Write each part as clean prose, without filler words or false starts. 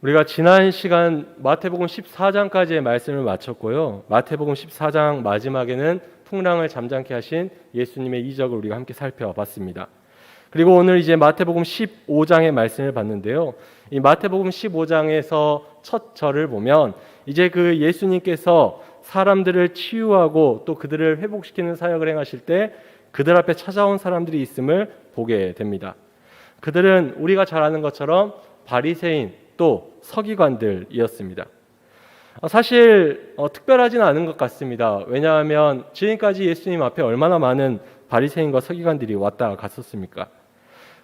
우리가 지난 시간 마태복음 14장까지의 말씀을 마쳤고요. 마태복음 14장 마지막에는 풍랑을 잠잠케 하신 예수님의 이적을 우리가 함께 살펴봤습니다. 그리고 오늘 이제 마태복음 15장의 말씀을 봤는데요. 이 마태복음 15장에서 첫 절을 보면 이제 그 예수님께서 사람들을 치유하고 또 그들을 회복시키는 사역을 행하실 때 그들 앞에 찾아온 사람들이 있음을 보게 됩니다. 그들은 우리가 잘 아는 것처럼 바리새인 또 서기관들이었습니다. 사실 특별하지는 않은 것 같습니다. 왜냐하면 지금까지 예수님 앞에 얼마나 많은 바리새인과 서기관들이 왔다 갔었습니까?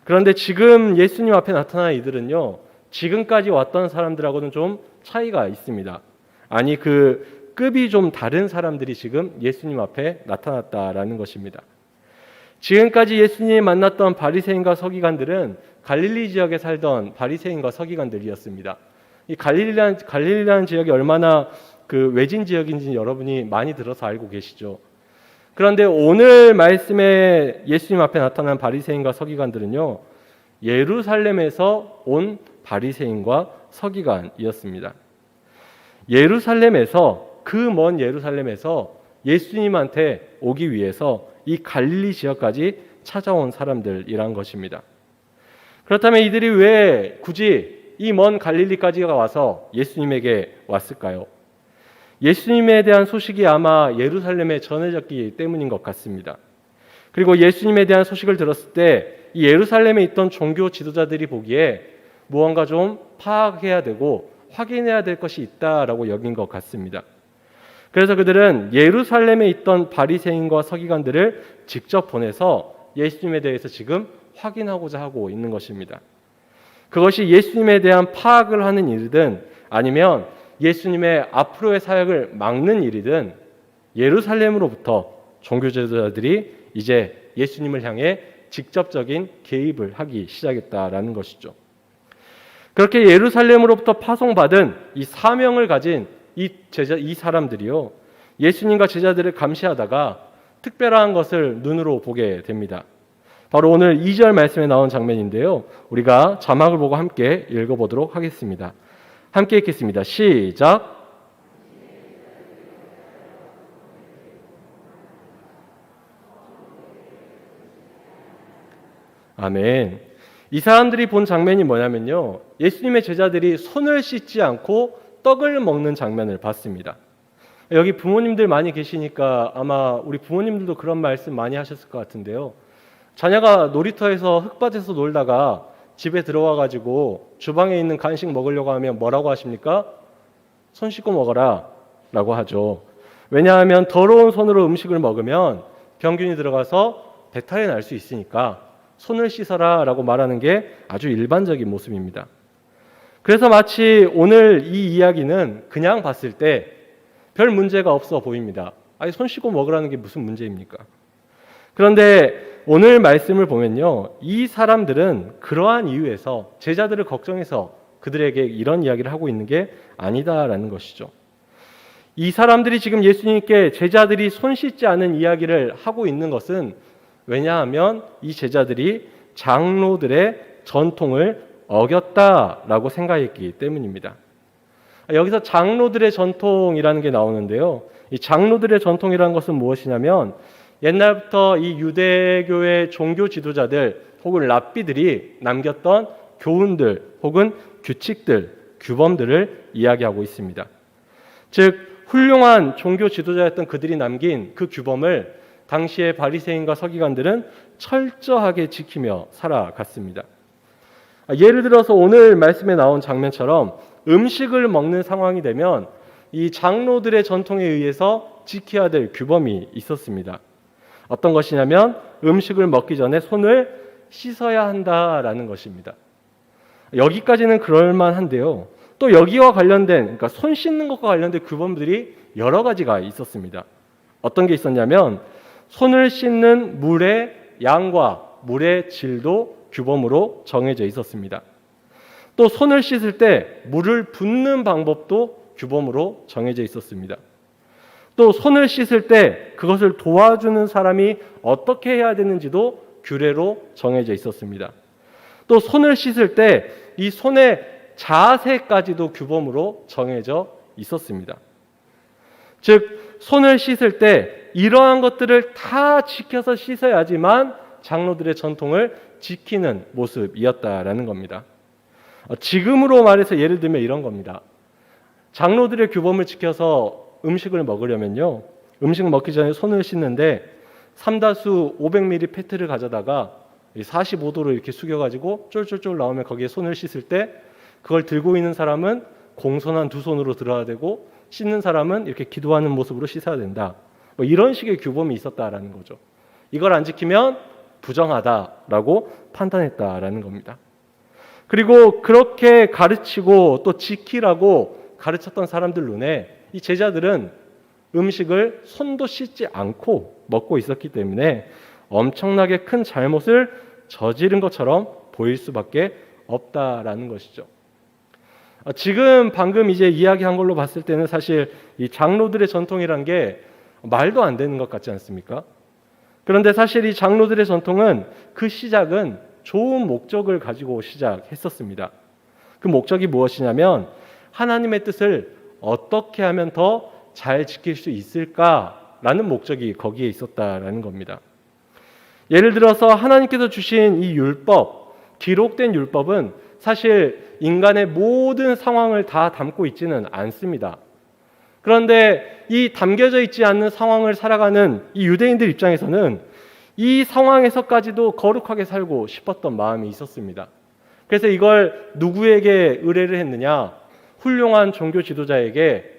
그런데 지금 예수님 앞에 나타난 이들은요, 지금까지 왔던 사람들하고는 좀 차이가 있습니다. 아니, 그 급이 좀 다른 사람들이 지금 예수님 앞에 나타났다라는 것입니다. 지금까지 예수님이 만났던 바리새인과 서기관들은 갈릴리 지역에 살던 바리새인과 서기관들이었습니다. 이 갈릴리라는 지역이 얼마나 그 외진 지역인지 여러분이 많이 들어서 알고 계시죠. 그런데 오늘 말씀에 예수님 앞에 나타난 바리새인과 서기관들은요, 예루살렘에서 온 바리새인과 서기관이었습니다. 예루살렘에서, 그 먼 예루살렘에서 예수님한테 오기 위해서 이 갈릴리 지역까지 찾아온 사람들이란 것입니다. 그렇다면 이들이 왜 굳이 이 먼 갈릴리까지 와서 예수님에게 왔을까요? 예수님에 대한 소식이 아마 예루살렘에 전해졌기 때문인 것 같습니다. 그리고 예수님에 대한 소식을 들었을 때 이 예루살렘에 있던 종교 지도자들이 보기에 무언가 좀 파악해야 되고 확인해야 될 것이 있다라고 여긴 것 같습니다. 그래서 그들은 예루살렘에 있던 바리새인과 서기관들을 직접 보내서 예수님에 대해서 지금 확인하고자 하고 있는 것입니다. 그것이 예수님에 대한 파악을 하는 일이든 아니면 예수님의 앞으로의 사역을 막는 일이든 예루살렘으로부터 종교 지도자들이 이제 예수님을 향해 직접적인 개입을 하기 시작했다라는 것이죠. 그렇게 예루살렘으로부터 파송받은 이 사명을 가진 이 사람들이요, 예수님과 제자들을 감시하다가 특별한 것을 눈으로 보게 됩니다. 바로 오늘 2절 말씀에 나온 장면인데요. 우리가 자막을 보고 함께 읽어보도록 하겠습니다. 함께 읽겠습니다. 시작. 아멘. 이 사람들이 본 장면이 뭐냐면요, 예수님의 제자들이 손을 씻지 않고 떡을 먹는 장면을 봤습니다. 여기 부모님들 많이 계시니까 아마 우리 부모님들도 그런 말씀 많이 하셨을 것 같은데요. 자녀가 놀이터에서 흙밭에서 놀다가 집에 들어와가지고 주방에 있는 간식 먹으려고 하면 뭐라고 하십니까? 손 씻고 먹어라 라고 하죠. 왜냐하면 더러운 손으로 음식을 먹으면 병균이 들어가서 배탈이 날 수 있으니까 손을 씻어라 라고 말하는 게 아주 일반적인 모습입니다. 그래서 마치 오늘 이 이야기는 그냥 봤을 때 별 문제가 없어 보입니다. 아니, 손 씻고 먹으라는 게 무슨 문제입니까? 그런데 오늘 말씀을 보면요, 이 사람들은 그러한 이유에서 제자들을 걱정해서 그들에게 이런 이야기를 하고 있는 게 아니다라는 것이죠. 이 사람들이 지금 예수님께 제자들이 손 씻지 않은 이야기를 하고 있는 것은 왜냐하면 이 제자들이 장로들의 전통을 어겼다라고 생각했기 때문입니다. 여기서 장로들의 전통이라는 게 나오는데요. 이 장로들의 전통이라는 것은 무엇이냐면 옛날부터 이 유대교의 종교 지도자들 혹은 랍비들이 남겼던 교훈들 혹은 규칙들, 규범들을 이야기하고 있습니다. 즉 훌륭한 종교 지도자였던 그들이 남긴 그 규범을 당시의 바리새인과 서기관들은 철저하게 지키며 살아갔습니다. 예를 들어서 오늘 말씀에 나온 장면처럼 음식을 먹는 상황이 되면 이 장로들의 전통에 의해서 지켜야 될 규범이 있었습니다. 어떤 것이냐면 음식을 먹기 전에 손을 씻어야 한다라는 것입니다. 여기까지는 그럴만한데요. 또 여기와 관련된, 그러니까 손 씻는 것과 관련된 규범들이 여러 가지가 있었습니다. 어떤 게 있었냐면 손을 씻는 물의 양과 물의 질도 규범으로 정해져 있었습니다. 또 손을 씻을 때 물을 붓는 방법도 규범으로 정해져 있었습니다. 또 손을 씻을 때 그것을 도와주는 사람이 어떻게 해야 되는지도 규례로 정해져 있었습니다. 또 손을 씻을 때 이 손에 자세까지도 규범으로 정해져 있었습니다. 즉 손을 씻을 때 이러한 것들을 다 지켜서 씻어야지만 장로들의 전통을 지키는 모습이었다라는 겁니다. 지금으로 말해서 예를 들면 이런 겁니다. 장로들의 규범을 지켜서 음식을 먹으려면요, 음식 먹기 전에 손을 씻는데 삼다수 500ml 페트를 가져다가 45도로 이렇게 숙여가지고 쫄쫄쫄 나오면 거기에 손을 씻을 때 그걸 들고 있는 사람은 공손한 두 손으로 들어야 되고 씻는 사람은 이렇게 기도하는 모습으로 씻어야 된다. 뭐 이런 식의 규범이 있었다라는 거죠. 이걸 안 지키면 부정하다라고 판단했다라는 겁니다. 그리고 그렇게 가르치고 또 지키라고 가르쳤던 사람들 눈에 이 제자들은 음식을 손도 씻지 않고 먹고 있었기 때문에 엄청나게 큰 잘못을 저지른 것처럼 보일 수밖에 없다라는 것이죠. 지금 방금 이제 이야기한 걸로 봤을 때는 사실 이 장로들의 전통이란 게 말도 안 되는 것 같지 않습니까? 그런데 사실 이 장로들의 전통은 그 시작은 좋은 목적을 가지고 시작했었습니다. 그 목적이 무엇이냐면 하나님의 뜻을 어떻게 하면 더 잘 지킬 수 있을까라는 목적이 거기에 있었다라는 겁니다. 예를 들어서 하나님께서 주신 이 율법, 기록된 율법은 사실 인간의 모든 상황을 다 담고 있지는 않습니다. 그런데 이 담겨져 있지 않는 상황을 살아가는 이 유대인들 입장에서는 이 상황에서까지도 거룩하게 살고 싶었던 마음이 있었습니다. 그래서 이걸 누구에게 의뢰를 했느냐? 훌륭한 종교 지도자에게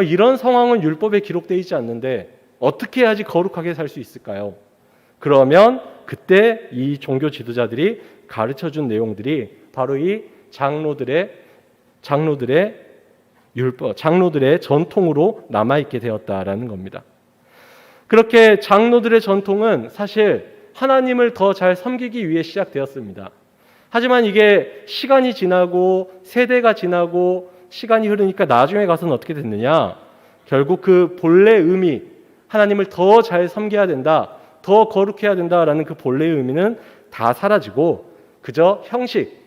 이런 상황은 율법에 기록되어 있지 않는데 어떻게 해야지 거룩하게 살 수 있을까요? 그러면 그때 이 종교 지도자들이 가르쳐준 내용들이 바로 이 장로들의 율법, 장로들의 전통으로 남아있게 되었다라는 겁니다. 그렇게 장로들의 전통은 사실 하나님을 더 잘 섬기기 위해 시작되었습니다. 하지만 이게 시간이 지나고 세대가 지나고 시간이 흐르니까 나중에 가서는 어떻게 됐느냐? 결국 그 본래 의미, 하나님을 더 잘 섬겨야 된다, 더 거룩해야 된다라는 그 본래의 의미는 다 사라지고 그저 형식,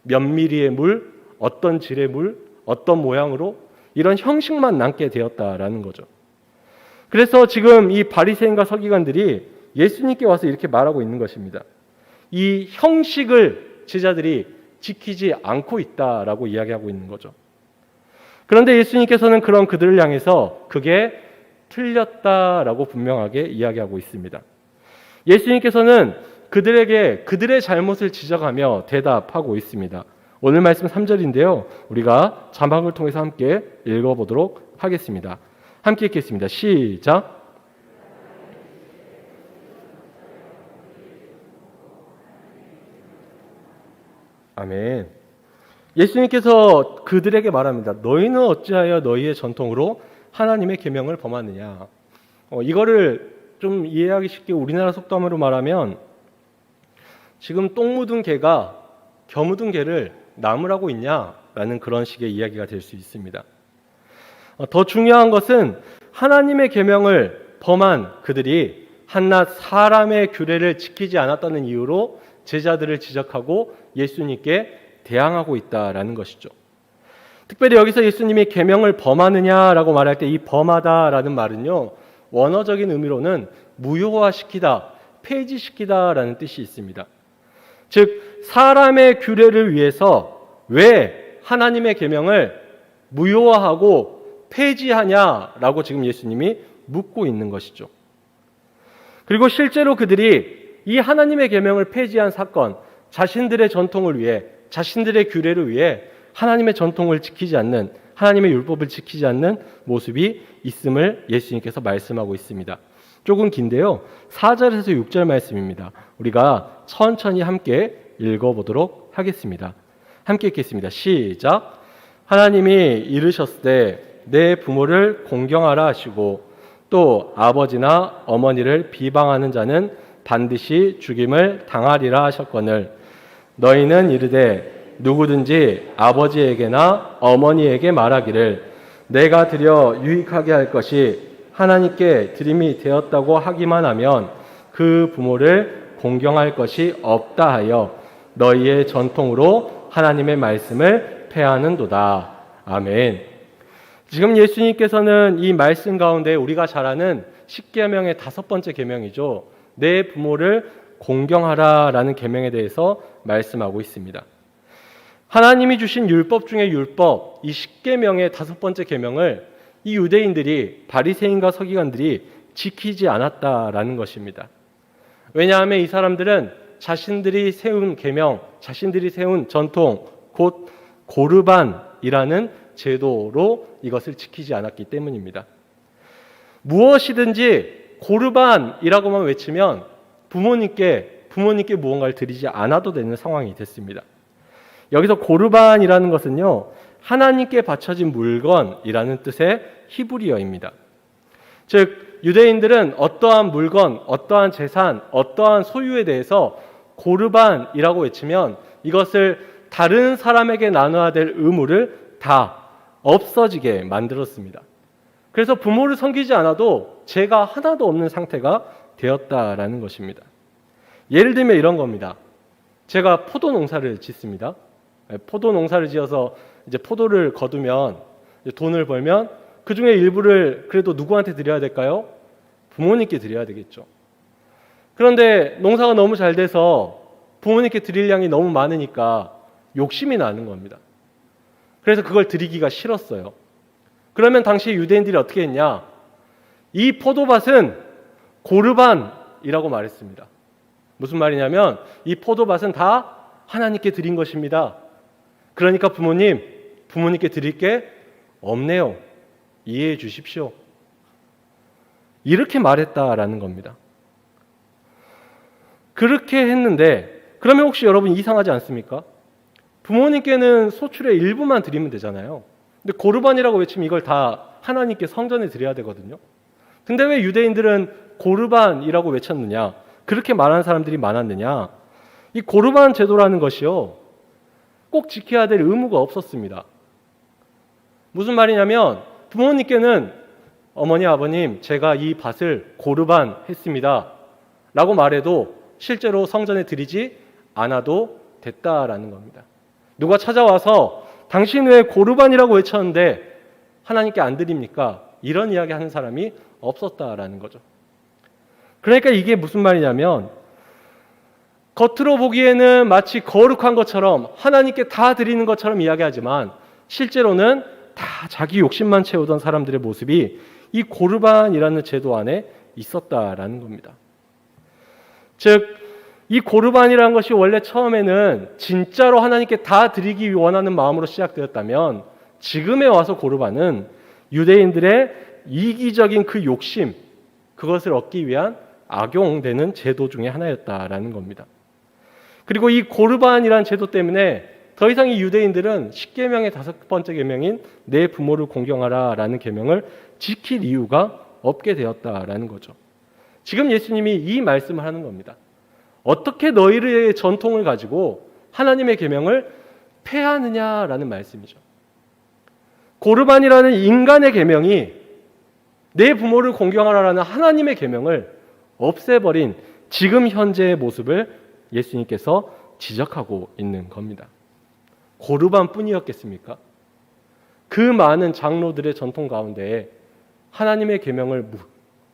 몇 미리의 물, 어떤 질의 물, 어떤 모양으로 이런 형식만 남게 되었다라는 거죠. 그래서 지금 이 바리새인과 서기관들이 예수님께 와서 이렇게 말하고 있는 것입니다. 이 형식을 제자들이 지키지 않고 있다라고 이야기하고 있는 거죠. 그런데 예수님께서는 그런 그들을 향해서 그게 틀렸다라고 분명하게 이야기하고 있습니다. 예수님께서는 그들에게 그들의 잘못을 지적하며 대답하고 있습니다. 오늘 말씀 3절인데요. 우리가 자막을 통해서 함께 읽어보도록 하겠습니다. 함께 읽겠습니다. 시작. 아멘. 예수님께서 그들에게 말합니다. 너희는 어찌하여 너희의 전통으로 하나님의 계명을 범하느냐. 이거를 좀 이해하기 쉽게 우리나라 속담으로 말하면 지금 똥 묻은 개가 겨 묻은 개를 나무라고 있냐라는 그런 식의 이야기가 될 수 있습니다. 더 중요한 것은 하나님의 계명을 범한 그들이 한낱 사람의 규례를 지키지 않았다는 이유로 제자들을 지적하고 예수님께 대항하고 있다라는 것이죠. 특별히 여기서 예수님이 계명을 범하느냐라고 말할 때 이 범하다라는 말은요, 원어적인 의미로는 무효화시키다, 폐지시키다라는 뜻이 있습니다. 즉 사람의 규례를 위해서 왜 하나님의 계명을 무효화하고 폐지하냐라고 지금 예수님이 묻고 있는 것이죠. 그리고 실제로 그들이 이 하나님의 계명을 폐지한 사건, 자신들의 전통을 위해, 자신들의 규례를 위해 하나님의 전통을 지키지 않는, 하나님의 율법을 지키지 않는 모습이 있음을 예수님께서 말씀하고 있습니다. 조금 긴데요. 4절에서 6절 말씀입니다. 우리가 천천히 함께 읽어보도록 하겠습니다. 함께 읽겠습니다. 시작. 하나님이 이르셨을 때 내 부모를 공경하라 하시고 또 아버지나 어머니를 비방하는 자는 반드시 죽임을 당하리라 하셨거늘 너희는 이르되 누구든지 아버지에게나 어머니에게 말하기를 내가 드려 유익하게 할 것이 하나님께 드림이 되었다고 하기만 하면 그 부모를 공경할 것이 없다 하여 너희의 전통으로 하나님의 말씀을 패하는도다. 아멘. 지금 예수님께서는 이 말씀 가운데 우리가 잘 아는 10계명의 5번째 계명이죠. 내 부모를 공경하라라는 계명에 대해서 말씀하고 있습니다. 하나님이 주신 율법 중에 율법, 이 10계명의 5번째 계명을 이 유대인들이, 바리새인과 서기관들이 지키지 않았다라는 것입니다. 왜냐하면 이 사람들은 자신들이 세운 계명, 자신들이 세운 전통, 곧 고르반이라는 제도로 이것을 지키지 않았기 때문입니다. 무엇이든지 고르반이라고만 외치면 부모님께 무언가를 드리지 않아도 되는 상황이 됐습니다. 여기서 고르반이라는 것은요, 하나님께 바쳐진 물건이라는 뜻의 히브리어입니다. 즉 유대인들은 어떠한 물건, 어떠한 재산, 어떠한 소유에 대해서 고르반이라고 외치면 이것을 다른 사람에게 나눠야 될 의무를 다 없어지게 만들었습니다. 그래서 부모를 섬기지 않아도 죄가 하나도 없는 상태가 되었다라는 것입니다. 예를 들면 이런 겁니다. 제가 포도 농사를 짓습니다. 포도 농사를 지어서 이제 포도를 거두면 이제 돈을 벌면 그 중에 일부를 그래도 누구한테 드려야 될까요? 부모님께 드려야 되겠죠. 그런데 농사가 너무 잘 돼서 부모님께 드릴 양이 너무 많으니까 욕심이 나는 겁니다. 그래서 그걸 드리기가 싫었어요. 그러면 당시 유대인들이 어떻게 했냐? 이 포도밭은 고르반이라고 말했습니다. 무슨 말이냐면 이 포도밭은 다 하나님께 드린 것입니다. 그러니까 부모님께 드릴 게 없네요. 이해해 주십시오. 이렇게 말했다라는 겁니다. 그렇게 했는데 그러면 혹시 여러분 이상하지 않습니까? 부모님께는 소출의 일부만 드리면 되잖아요. 근데 고르반이라고 외치면 이걸 다 하나님께 성전에 드려야 되거든요. 근데 왜 유대인들은 고르반이라고 외쳤느냐? 그렇게 말하는 사람들이 많았느냐? 이 고르반 제도라는 것이요, 꼭 지켜야 될 의무가 없었습니다. 무슨 말이냐면 부모님께는 어머니, 아버님, 제가 이 밭을 고르반 했습니다 라고 말해도 실제로 성전에 드리지 않아도 됐다라는 겁니다. 누가 찾아와서 당신 왜 고르반이라고 외쳤는데 하나님께 안 드립니까? 이런 이야기 하는 사람이 없었다라는 거죠. 그러니까 이게 무슨 말이냐면 겉으로 보기에는 마치 거룩한 것처럼 하나님께 다 드리는 것처럼 이야기하지만 실제로는 다 자기 욕심만 채우던 사람들의 모습이 이 고르반이라는 제도 안에 있었다라는 겁니다. 즉 이 고르반이라는 것이 원래 처음에는 진짜로 하나님께 다 드리기 원하는 마음으로 시작되었다면 지금에 와서 고르반은 유대인들의 이기적인 그 욕심, 그것을 얻기 위한 악용되는 제도 중에 하나였다라는 겁니다. 그리고 이 고르반이라는 제도 때문에 더 이상 이 유대인들은 10계명의 5번째 계명인 내 부모를 공경하라라는 계명을 지킬 이유가 없게 되었다라는 거죠. 지금 예수님이 이 말씀을 하는 겁니다. 어떻게 너희의 전통을 가지고 하나님의 계명을 폐하느냐라는 말씀이죠. 고르반이라는 인간의 계명이 내 부모를 공경하라라는 하나님의 계명을 없애버린 지금 현재의 모습을 예수님께서 지적하고 있는 겁니다. 고르반뿐이었겠습니까? 그 많은 장로들의 전통 가운데 하나님의 계명을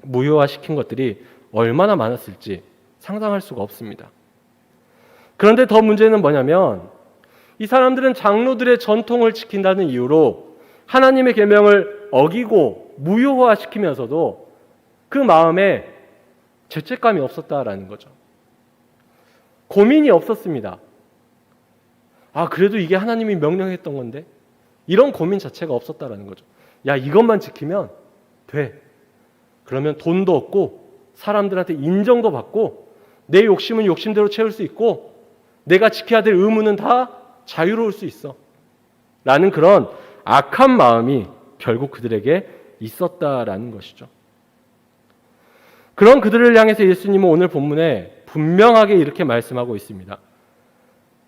무효화시킨 것들이 얼마나 많았을지 상상할 수가 없습니다. 그런데 더 문제는 뭐냐면 이 사람들은 장로들의 전통을 지킨다는 이유로 하나님의 계명을 어기고 무효화시키면서도 그 마음에 죄책감이 없었다라는 거죠. 고민이 없었습니다. 아, 그래도 이게 하나님이 명령했던 건데? 이런 고민 자체가 없었다라는 거죠. 야, 이것만 지키면 돼. 그러면 돈도 얻고 사람들한테 인정도 받고 내 욕심은 욕심대로 채울 수 있고 내가 지켜야 될 의무는 다 자유로울 수 있어. 라는 그런 악한 마음이 결국 그들에게 있었다라는 것이죠. 그런 그들을 향해서 예수님은 오늘 본문에 분명하게 이렇게 말씀하고 있습니다.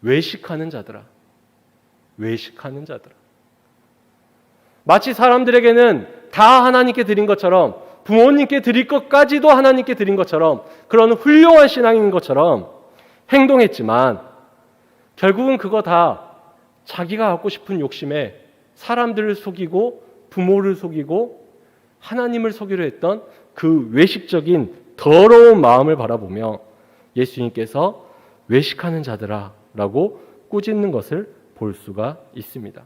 외식하는 자들아. 외식하는 자들아. 마치 사람들에게는 다 하나님께 드린 것처럼 부모님께 드릴 것까지도 하나님께 드린 것처럼 그런 훌륭한 신앙인 것처럼 행동했지만 결국은 그거 다 자기가 갖고 싶은 욕심에 사람들을 속이고 부모를 속이고 하나님을 속이려 했던 그 외식적인 더러운 마음을 바라보며 예수님께서 외식하는 자들아 라고 꾸짖는 것을 볼 수가 있습니다.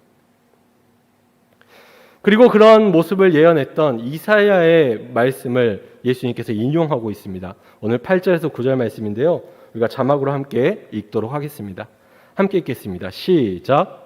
그리고 그런 모습을 예언했던 이사야의 말씀을 예수님께서 인용하고 있습니다. 오늘 8절에서 9절 말씀인데요. 우리가 자막으로 함께 읽도록 하겠습니다. 함께 읽겠습니다. 시작.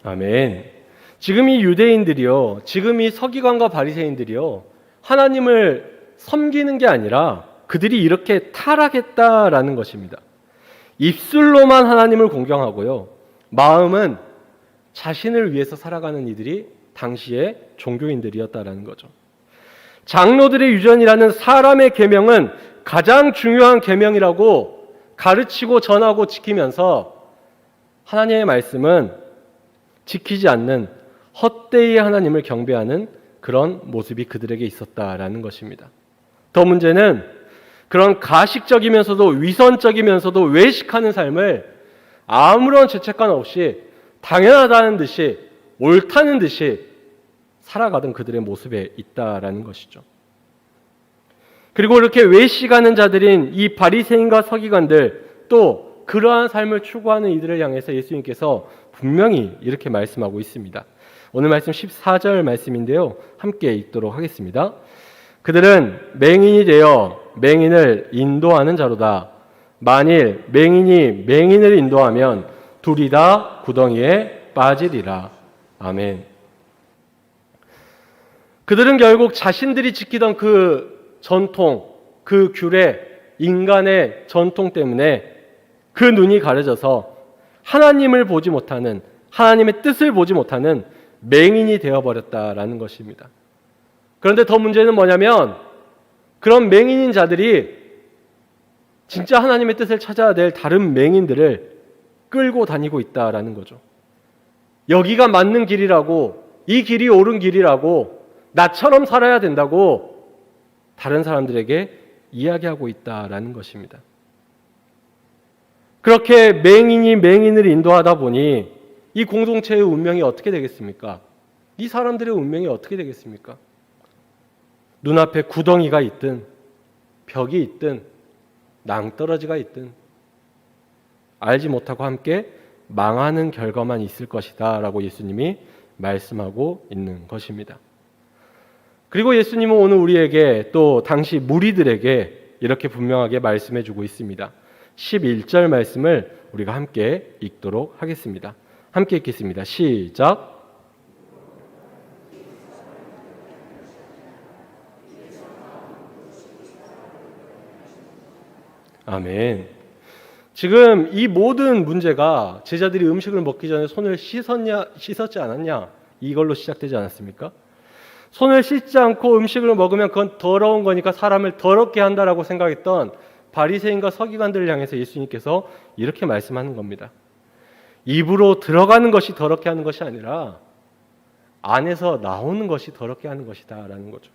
아멘. 지금 이 유대인들이요, 지금 이 서기관과 바리새인들이요, 하나님을 섬기는 게 아니라 그들이 이렇게 타락했다라는 것입니다. 입술로만 하나님을 공경하고요, 마음은 자신을 위해서 살아가는 이들이 당시의 종교인들이었다라는 거죠. 장로들의 유전이라는 사람의 계명은 가장 중요한 계명이라고 가르치고 전하고 지키면서 하나님의 말씀은 지키지 않는 헛되이 하나님을 경배하는 그런 모습이 그들에게 있었다라는 것입니다. 더 문제는 그런 가식적이면서도 위선적이면서도 외식하는 삶을 아무런 죄책감 없이 당연하다는 듯이 옳다는 듯이 살아가던 그들의 모습에 있다라는 것이죠. 그리고 이렇게 외식하는 자들인 이 바리새인과 서기관들, 또 그러한 삶을 추구하는 이들을 향해서 예수님께서 분명히 이렇게 말씀하고 있습니다. 오늘 말씀 14절 말씀인데요. 함께 읽도록 하겠습니다. 그들은 맹인이 되어 맹인을 인도하는 자로다. 만일 맹인이 맹인을 인도하면 둘이 다 구덩이에 빠지리라. 아멘. 그들은 결국 자신들이 지키던 그 전통, 그 규례, 인간의 전통 때문에 그 눈이 가려져서 하나님을 보지 못하는, 하나님의 뜻을 보지 못하는 맹인이 되어버렸다라는 것입니다. 그런데 더 문제는 뭐냐면 그런 맹인인 자들이 진짜 하나님의 뜻을 찾아야 될 다른 맹인들을 끌고 다니고 있다라는 거죠. 여기가 맞는 길이라고, 이 길이 옳은 길이라고, 나처럼 살아야 된다고 다른 사람들에게 이야기하고 있다라는 것입니다. 그렇게 맹인이 맹인을 인도하다 보니 이 공동체의 운명이 어떻게 되겠습니까? 이 사람들의 운명이 어떻게 되겠습니까? 눈앞에 구덩이가 있든 벽이 있든 낭떠러지가 있든 알지 못하고 함께 망하는 결과만 있을 것이다 라고 예수님이 말씀하고 있는 것입니다. 그리고 예수님은 오늘 우리에게 또 당시 무리들에게 이렇게 분명하게 말씀해 주고 있습니다. 11절 말씀을 우리가 함께 읽도록 하겠습니다. 함께 읽겠습니다. 시작. 아멘. 지금 이 모든 문제가 제자들이 음식을 먹기 전에 손을 씻었지 않았냐, 이걸로 시작되지 않았습니까? 손을 씻지 않고 음식을 먹으면 그건 더러운 거니까 사람을 더럽게 한다라고 생각했던 바리새인과 서기관들을 향해서 예수님께서 이렇게 말씀하는 겁니다. 입으로 들어가는 것이 더럽게 하는 것이 아니라 안에서 나오는 것이 더럽게 하는 것이다 라는 거죠.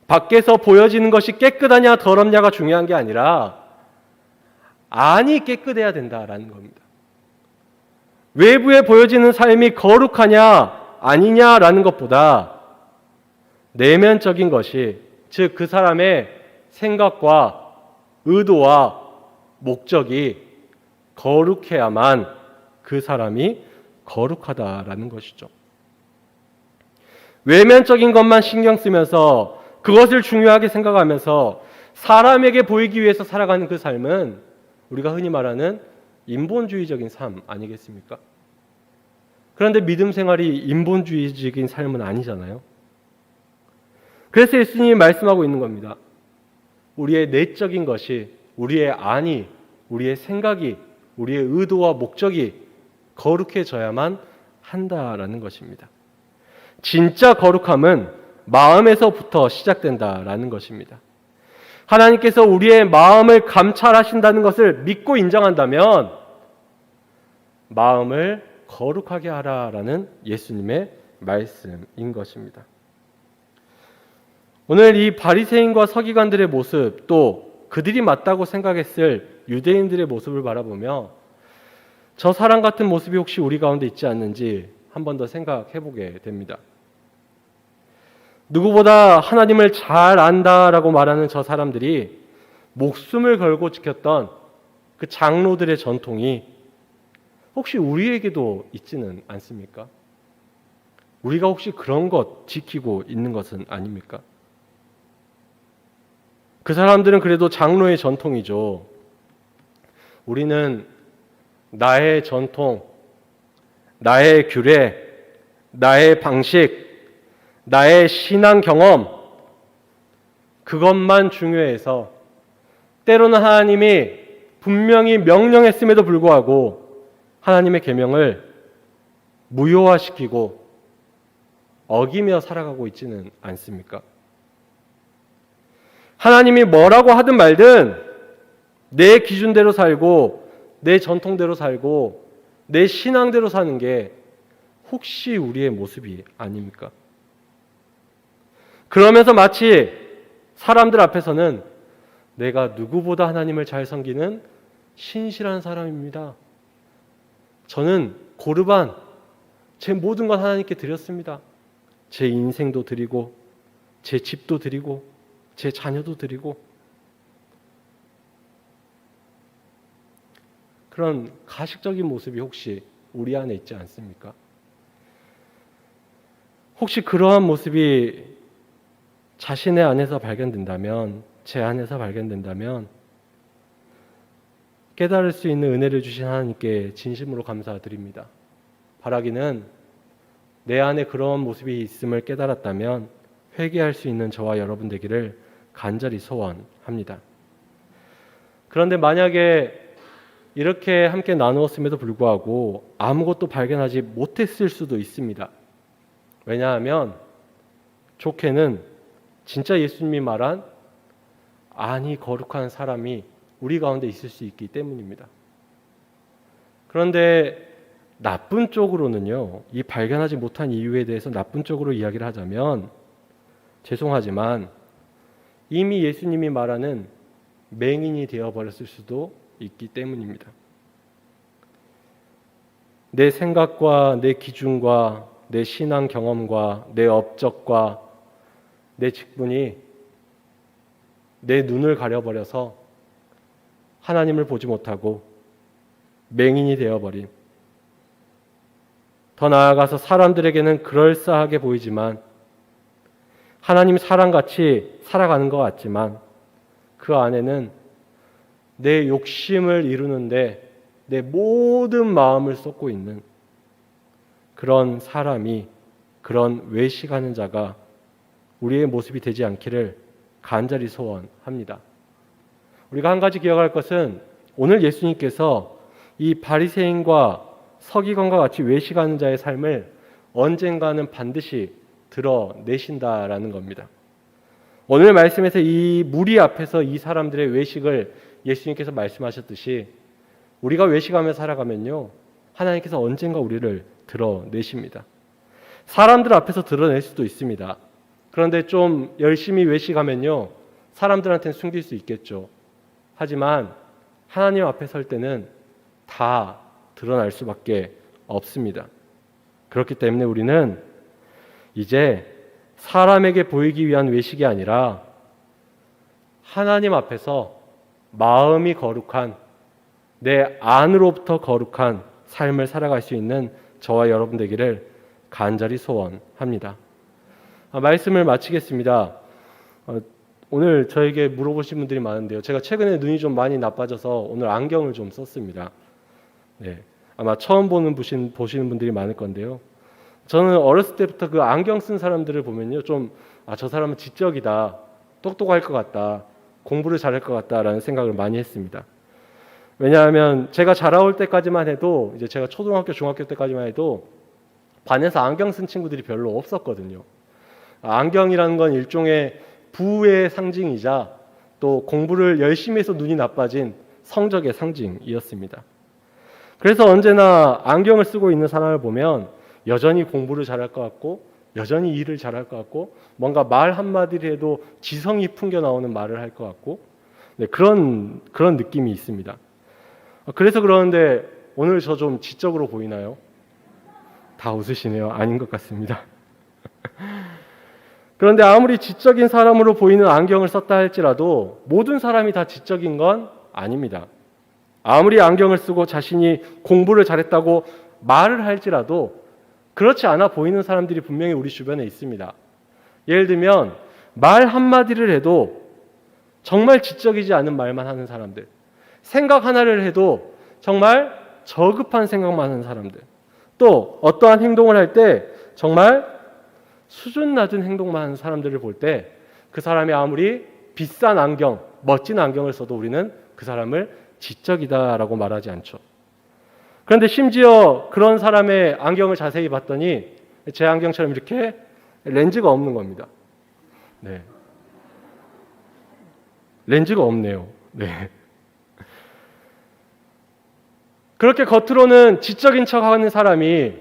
밖에서 보여지는 것이 깨끗하냐 더럽냐가 중요한 게 아니라 안이 깨끗해야 된다라는 겁니다. 외부에 보여지는 삶이 거룩하냐 아니냐라는 것보다 내면적인 것이, 즉 그 사람의 생각과 의도와 목적이 거룩해야만 그 사람이 거룩하다라는 것이죠. 외면적인 것만 신경 쓰면서 그것을 중요하게 생각하면서 사람에게 보이기 위해서 살아가는 그 삶은 우리가 흔히 말하는 인본주의적인 삶 아니겠습니까? 그런데 믿음 생활이 인본주의적인 삶은 아니잖아요. 그래서 예수님이 말씀하고 있는 겁니다. 우리의 내적인 것이, 우리의 안이, 우리의 생각이, 우리의 의도와 목적이 거룩해져야만 한다라는 것입니다. 진짜 거룩함은 마음에서부터 시작된다라는 것입니다. 하나님께서 우리의 마음을 감찰하신다는 것을 믿고 인정한다면 마음을 거룩하게 하라라는 예수님의 말씀인 것입니다. 오늘 이 바리새인과 서기관들의 모습, 또 그들이 맞다고 생각했을 유대인들의 모습을 바라보며 저 사람 같은 모습이 혹시 우리 가운데 있지 않는지 한 번 더 생각해 보게 됩니다. 누구보다 하나님을 잘 안다라고 말하는 저 사람들이 목숨을 걸고 지켰던 그 장로들의 전통이 혹시 우리에게도 있지는 않습니까? 우리가 혹시 그런 것 지키고 있는 것은 아닙니까? 그 사람들은 그래도 장로의 전통이죠. 우리는 나의 전통, 나의 규례, 나의 방식, 나의 신앙 경험, 그것만 중요해서 때로는 하나님이 분명히 명령했음에도 불구하고 하나님의 계명을 무효화시키고 어기며 살아가고 있지는 않습니까? 하나님이 뭐라고 하든 말든 내 기준대로 살고 내 전통대로 살고 내 신앙대로 사는 게 혹시 우리의 모습이 아닙니까? 그러면서 마치 사람들 앞에서는 내가 누구보다 하나님을 잘 섬기는 신실한 사람입니다. 저는 고르반, 제 모든 것 하나님께 드렸습니다. 제 인생도 드리고 제 집도 드리고 제 자녀도 드리고, 그런 가식적인 모습이 혹시 우리 안에 있지 않습니까? 혹시 그러한 모습이 자신의 안에서 발견된다면, 제 안에서 발견된다면 깨달을 수 있는 은혜를 주신 하나님께 진심으로 감사드립니다. 바라기는 내 안에 그런 모습이 있음을 깨달았다면 회개할 수 있는 저와 여러분 되기를 간절히 소원합니다. 그런데 만약에 이렇게 함께 나누었음에도 불구하고 아무것도 발견하지 못했을 수도 있습니다. 왜냐하면 좋게는 진짜 예수님이 말한 안이 거룩한 사람이 우리 가운데 있을 수 있기 때문입니다. 그런데 나쁜 쪽으로는요, 이 발견하지 못한 이유에 대해서 나쁜 쪽으로 이야기를 하자면 죄송하지만 이미 예수님이 말하는 맹인이 되어버렸을 수도 있기 때문입니다. 내 생각과 내 기준과 내 신앙 경험과 내 업적과 내 직분이 내 눈을 가려버려서 하나님을 보지 못하고 맹인이 되어버린, 더 나아가서 사람들에게는 그럴싸하게 보이지만 하나님 사람같이 살아가는 것 같지만 그 안에는 내 욕심을 이루는데 내 모든 마음을 쏟고 있는 그런 사람이, 그런 외식하는 자가 우리의 모습이 되지 않기를 간절히 소원합니다. 우리가 한 가지 기억할 것은 오늘 예수님께서 이 바리새인과 서기관과 같이 외식하는 자의 삶을 언젠가는 반드시 드러내신다라는 겁니다. 오늘 말씀에서 이 무리 앞에서 이 사람들의 외식을 예수님께서 말씀하셨듯이 우리가 외식하며 살아가면요, 하나님께서 언젠가 우리를 드러내십니다. 사람들 앞에서 드러낼 수도 있습니다. 그런데 좀 열심히 외식하면요, 사람들한테는 숨길 수 있겠죠. 하지만 하나님 앞에 설 때는 다 드러날 수밖에 없습니다. 그렇기 때문에 우리는 이제 사람에게 보이기 위한 외식이 아니라 하나님 앞에서 마음이 거룩한, 내 안으로부터 거룩한 삶을 살아갈 수 있는 저와 여러분 되기를 간절히 소원합니다. 말씀을 마치겠습니다. 오늘 저에게 물어보신 분들이 많은데요. 제가 최근에 눈이 좀 많이 나빠져서 오늘 안경을 좀 썼습니다. 네, 아마 처음 보시는 분들이 많을 건데요. 저는 어렸을 때부터 그 안경 쓴 사람들을 보면요, 좀 저 사람은 지적이다, 똑똑할 것 같다, 공부를 잘할 것 같다라는 생각을 많이 했습니다. 왜냐하면 제가 자라올 때까지만 해도, 이제 제가 초등학교, 중학교 때까지만 해도 반에서 안경 쓴 친구들이 별로 없었거든요. 안경이라는 건 일종의 부의 상징이자 또 공부를 열심히 해서 눈이 나빠진 성적의 상징이었습니다. 그래서 언제나 안경을 쓰고 있는 사람을 보면 여전히 공부를 잘할 것 같고 여전히 일을 잘할 것 같고 뭔가 말 한마디를 해도 지성이 풍겨 나오는 말을 할 것 같고 네, 그런 느낌이 있습니다. 그래서 그러는데 오늘 저 좀 지적으로 보이나요? 다 웃으시네요. 아닌 것 같습니다. 그런데 아무리 지적인 사람으로 보이는 안경을 썼다 할지라도 모든 사람이 다 지적인 건 아닙니다. 아무리 안경을 쓰고 자신이 공부를 잘했다고 말을 할지라도 그렇지 않아 보이는 사람들이 분명히 우리 주변에 있습니다. 예를 들면 말 한마디를 해도 정말 지적이지 않은 말만 하는 사람들, 생각 하나를 해도 정말 저급한 생각만 하는 사람들, 또 어떠한 행동을 할 때 정말 수준 낮은 행동만 하는 사람들을 볼 때 그 사람이 아무리 비싼 안경, 멋진 안경을 써도 우리는 그 사람을 지적이다라고 말하지 않죠. 그런데 심지어 그런 사람의 안경을 자세히 봤더니 제 안경처럼 이렇게 렌즈가 없는 겁니다. 네. 렌즈가 없네요. 네. 그렇게 겉으로는 지적인 척하는 사람이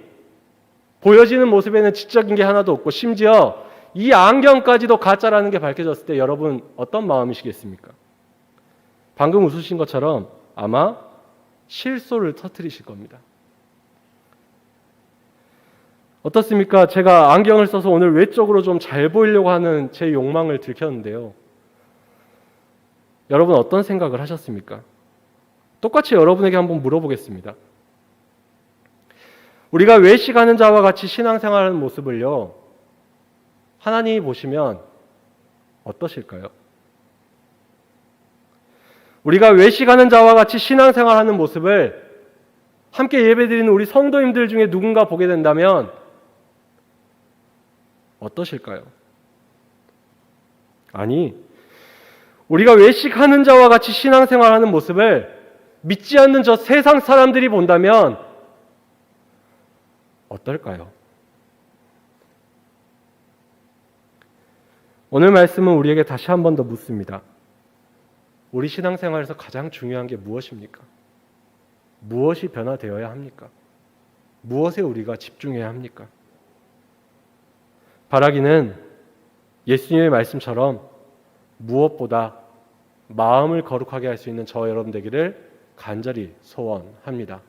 보여지는 모습에는 지적인 게 하나도 없고 심지어 이 안경까지도 가짜라는 게 밝혀졌을 때 여러분 어떤 마음이시겠습니까? 방금 웃으신 것처럼 아마 실소를 터뜨리실 겁니다. 어떻습니까? 제가 안경을 써서 오늘 외적으로 좀 잘 보이려고 하는 제 욕망을 들켰는데요. 여러분 어떤 생각을 하셨습니까? 똑같이 여러분에게 한번 물어보겠습니다. 우리가 외식하는 자와 같이 신앙생활하는 모습을요, 하나님이 보시면 어떠실까요? 우리가 외식하는 자와 같이 신앙생활하는 모습을 함께 예배드리는 우리 성도님들 중에 누군가 보게 된다면 어떠실까요? 아니, 우리가 외식하는 자와 같이 신앙생활하는 모습을 믿지 않는 저 세상 사람들이 본다면 어떨까요? 오늘 말씀은 우리에게 다시 한 번 더 묻습니다. 우리 신앙생활에서 가장 중요한 게 무엇입니까? 무엇이 변화되어야 합니까? 무엇에 우리가 집중해야 합니까? 바라기는 예수님의 말씀처럼 무엇보다 마음을 거룩하게 할 수 있는 저와 여러분 되기를 간절히 소원합니다.